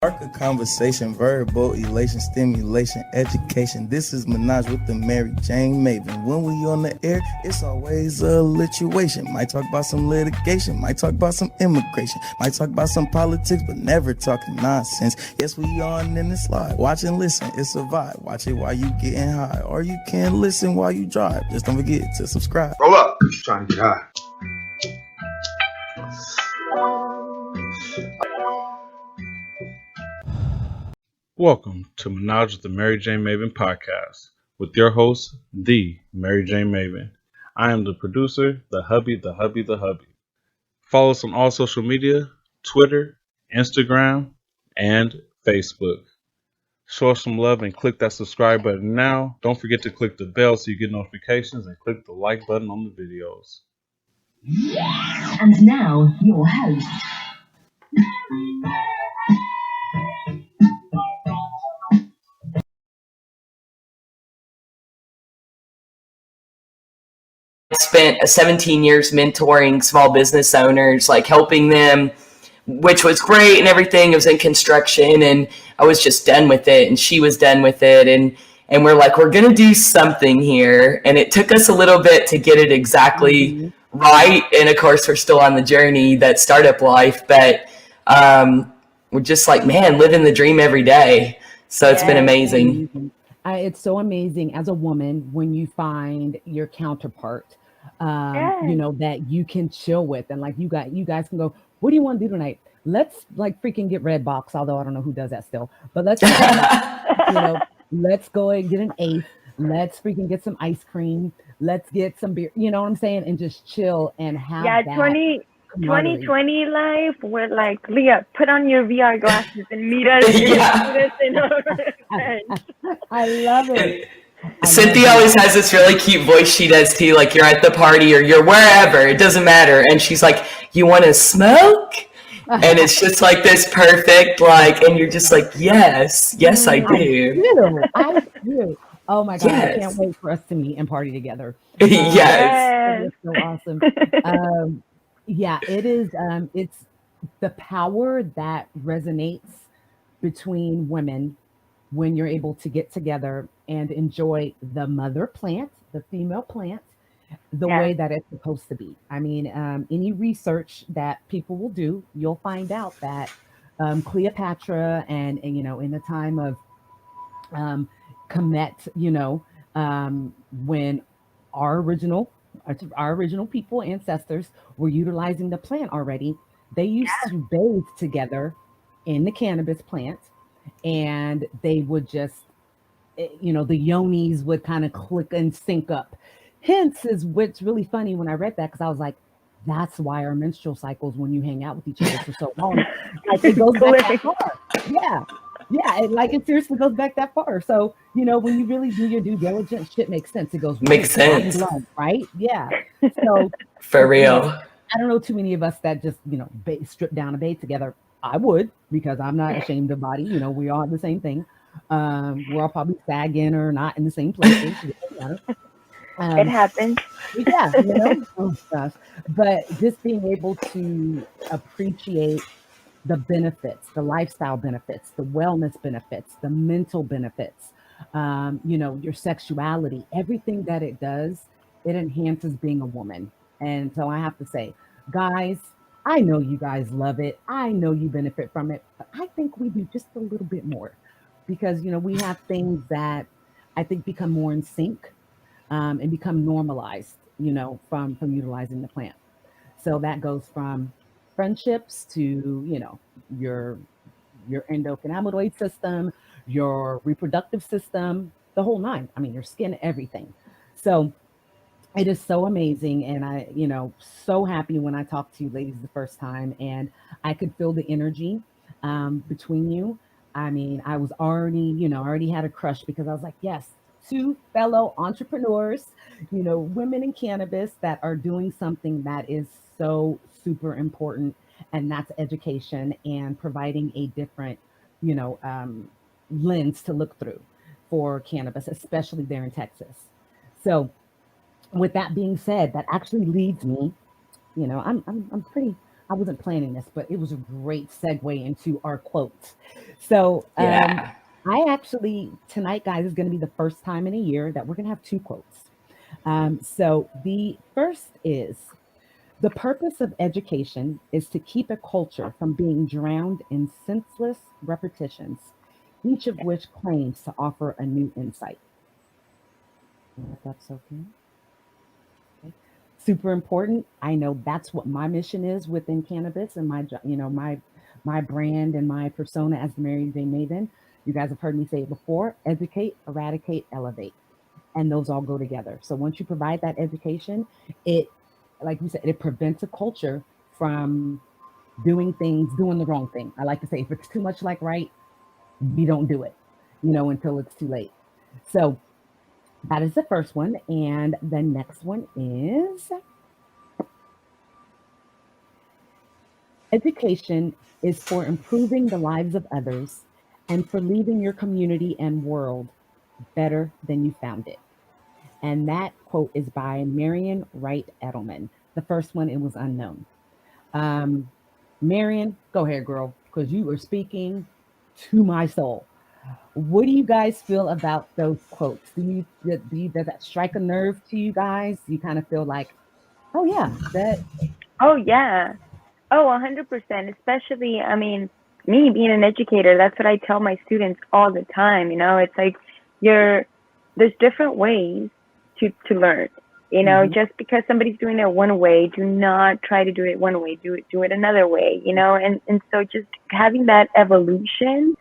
Spark a conversation, verbal elation, stimulation, education. This is Menage with the MaryJayneMaven. When we on the air, it's always a lituation. Might talk about some litigation, might talk about some immigration, might talk about some politics, but never talking nonsense. Yes, we on in the slide. Watch and listen, it's a vibe. Watch it while you getting high, or you can listen while you drive. Just don't forget to subscribe. Roll up. Trying to get high. Welcome to Menage with the MaryJayneMaven podcast with your host, the MaryJayneMaven. I am the producer, the hubby. Follow us on all social media, Twitter, Instagram, and Facebook. Show us some love and click that subscribe button now. Don't forget to click the bell so you get notifications and click the like button on the videos. And now, your host. Spent 17 years mentoring small business owners, like helping them, which was great and everything. It was in construction and I was just done with it and she was done with it. And we're like, we're going to do something here. And it took us a little bit to get it exactly right. And of course, we're still on the journey, that startup life, but we're just like, man, living the dream every day. So it's been amazing. It's so amazing as a woman when you find your counterpart, you know, that you can chill with. And like you guys can go, what do you want to do tonight? Let's like freaking get Redbox, although I don't know who does that still. But let's, you know, let's go and get an eighth. Let's freaking get some ice cream. Let's get some beer. You know what I'm saying? And just chill and have that. 2020 life, we're like, Leah, put on your VR glasses and meet us. I love it. Cynthia always has this really cute voice she does too, like you're at the party or you're wherever, it doesn't matter. And she's like, you want to smoke? And it's just like this perfect, like, and you're just like, yes, I do. I do. Oh my God, yes. I can't wait for us to meet and party together. Yes. It's so awesome. Yeah, it is. It's the power that resonates between women when you're able to get together and enjoy the mother plant, the female plant, the way that it's supposed to be. I mean, any research that people will do, you'll find out that Cleopatra and you know, in the time of Kemet, you know, when our original people, ancestors, were utilizing the plant already, they used to bathe together in the cannabis plant, and they would just, you know, the yonis would kind of click and sync up. Hence is what's really funny when I read that, because I was like, that's why our menstrual cycles, when you hang out with each other for so long, like it goes back that far. Yeah, it seriously goes back that far. So, you know, when you really do your due diligence, shit makes sense. It goes makes sense, blood, right? Yeah. So for real, you know, I don't know too many of us that just, you know, strip down and bathe together. I would, because I'm not ashamed of body. You know, we all have the same thing. We're all probably sagging or not in the same places. It happens. Yeah, you know, oh gosh. But just being able to appreciate the benefits, the lifestyle benefits, the wellness benefits, the mental benefits, you know, your sexuality, everything that it does, it enhances being a woman. And so I have to say, guys, I know you guys love it. I know you benefit from it, but I think we do just a little bit more, because, you know, we have things that I think become more in sync and become normalized, you know, from utilizing the plant. So that goes from friendships to, you know, your endocannabinoid system, your reproductive system, the whole nine. I mean, your skin, everything. So it is so amazing. And I, you know, so happy when I talked to you ladies the first time and I could feel the energy between you. I mean, I was already, you know, already had a crush, because I was like, yes, two fellow entrepreneurs, you know, women in cannabis that are doing something that is so super important, and that's education and providing a different, you know, lens to look through for cannabis, especially there in Texas. So with that being said, that actually leads me, you know, I'm I wasn't planning this, but it was a great segue into our quotes. So Yeah. I actually, tonight, guys, is going to be the first time in a year that we're going to have 2 quotes. So the first is, the purpose of education is to keep a culture from being drowned in senseless repetitions, each of which claims to offer a new insight. If that's okay. Super important. I know that's what my mission is within cannabis and my brand and my persona as the Mary Jane Maven. You guys have heard me say it before: educate, eradicate, elevate, and those all go together. So once you provide that education, it, like you said, it prevents a culture from doing the wrong thing. I like to say, if it's too much like right, we don't do it, until it's too late. So that is the first one. And the next one is, education is for improving the lives of others and for leaving your community and world better than you found it. And that quote is by Marion Wright Edelman. The first one, it was unknown. Marion, go ahead, girl, because you are speaking to my soul. What do you guys feel about those quotes? Does that strike a nerve to you guys? You kind of feel like, oh yeah, that. Oh yeah. Oh, 100%. Especially, I mean, me being an educator, that's what I tell my students all the time. It's like there's different ways to learn. Just because somebody's doing it one way, do not try to do it one way. Do it another way. And so just having that evolution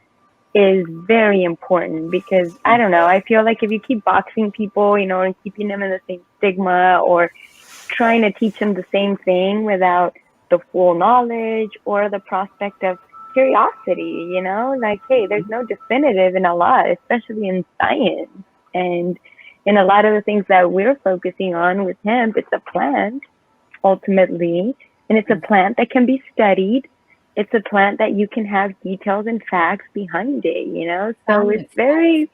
is very important, because I don't know, I feel like if you keep boxing people, and keeping them in the same stigma, or trying to teach them the same thing without the full knowledge or the prospect of curiosity, like, hey, there's no definitive in a lot, especially in science. And in a lot of the things that we're focusing on with hemp, it's a plant ultimately, and it's a plant that can be studied. It's a plant that you can have details and facts behind it, so it's very,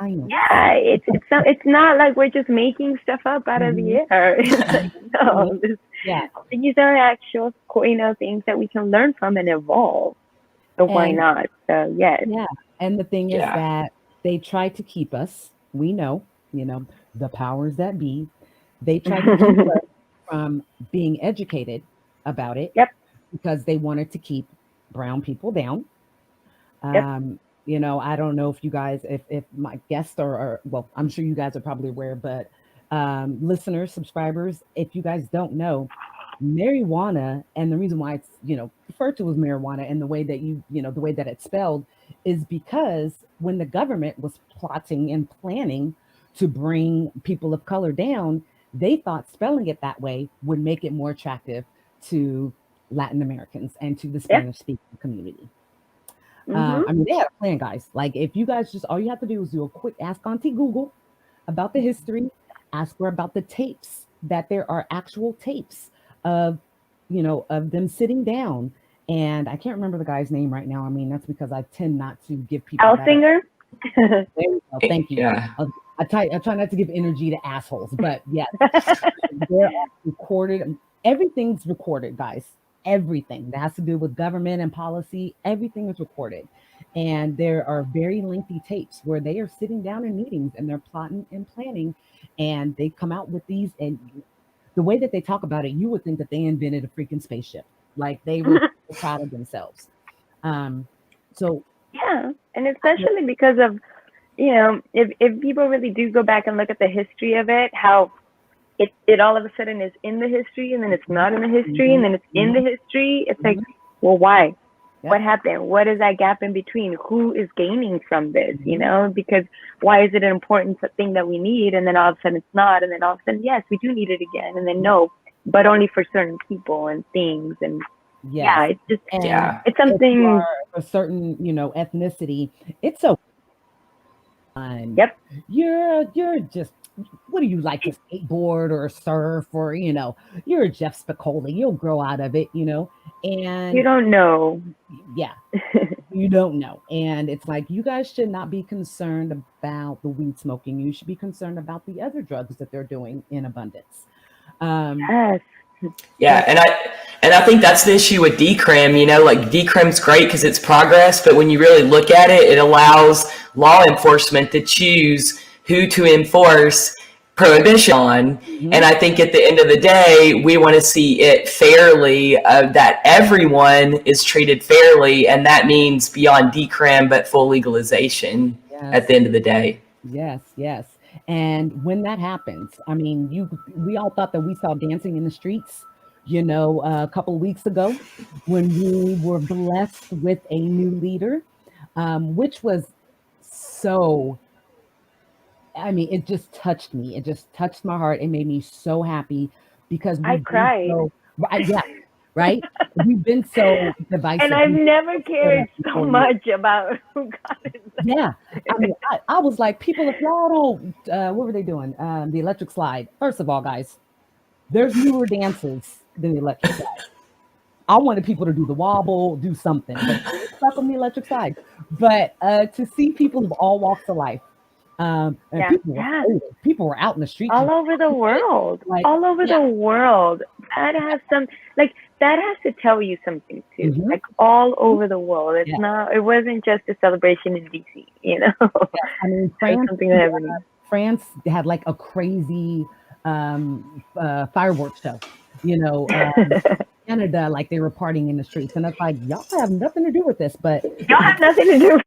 yeah, it's not like we're just making stuff up out of the air. It's like, no, these are actual, things that we can learn from and evolve. So why not? So yes. Yeah. And the thing is that they try to keep us, we know, the powers that be, they try to keep us from being educated about it. Yep. Because they wanted to keep brown people down. Yep. I don't know if you guys, if my guests are, well, I'm sure you guys are probably aware, but listeners, subscribers, if you guys don't know, marijuana, and the reason why it's, referred to as marijuana and the way that the way that it's spelled is because when the government was plotting and planning to bring people of color down, they thought spelling it that way would make it more attractive to Latin Americans and to the Spanish speaking community. I mean, they had a plan, guys. Like, if you guys just, all you have to do is do a quick ask Auntie Google about the history, ask her about the tapes, that there are actual tapes of, of them sitting down. And I can't remember the guy's name right now. I mean, that's because I tend not to give people. Alsinger? There you go. Thank you. Yeah. I try not to give energy to assholes, but yeah, they're recorded. Everything's recorded, guys. Everything that has to do with government and policy, everything is recorded. And there are very lengthy tapes where they are sitting down in meetings and they're plotting and planning, and they come out with these. And the way that they talk about it, you would think that they invented a freaking spaceship. Like, they were proud of themselves. So yeah, and especially because of, if people really do go back and look at the history of it, how it all of a sudden is in the history, and then it's not in the history, and then it's in the history. It's like, well, why? Yep. What happened? What is that gap in between? Who is gaining from this? Because why is it an important thing that we need, and then all of a sudden it's not, and then all of a sudden, yes, we do need it again, and then no, but only for certain people and things. And it's just, it's something. If you are a certain, ethnicity, it's so. Yep. You're just, what do you like, to skateboard or surf, or you're a Jeff Spicoli, you'll grow out of it, and you don't know. Yeah. You don't know. And it's like, you guys should not be concerned about the weed smoking. You should be concerned about the other drugs that they're doing in abundance. Yes. Yeah, and I think that's the issue with decrim. You know, like decrim's great because it's progress, but when you really look at it, it allows law enforcement to choose who to enforce prohibition on. And I think at the end of the day, we want to see it fairly, that everyone is treated fairly, and that means beyond decrim, but full legalization at the end of the day. Yes, yes. And when that happens, I mean, we all thought that we saw dancing in the streets, you know, a couple of weeks ago when we were blessed with a new leader, which was so, I mean, it just touched me. It just touched my heart. It made me so happy because I cried. Yeah, right? We've been so divisive. And I've never cared so much about who got it. Yeah. I mean, I was like, people, if y'all don't, what were they doing? The electric slide. First of all, guys, there's newer dances than the electric slide. I wanted people to do the wobble, do something, but stuck on the electric slide. But to see people of all walks of life, and people were out in the streets all over the world, all over the world. That has that has to tell you something too. Like all over the world. It's not. It wasn't just a celebration in DC. You know. I mean, France had like a crazy fireworks show. You know. Canada, like they were partying in the streets, and it's like y'all have nothing to do with this, but y'all have nothing to do.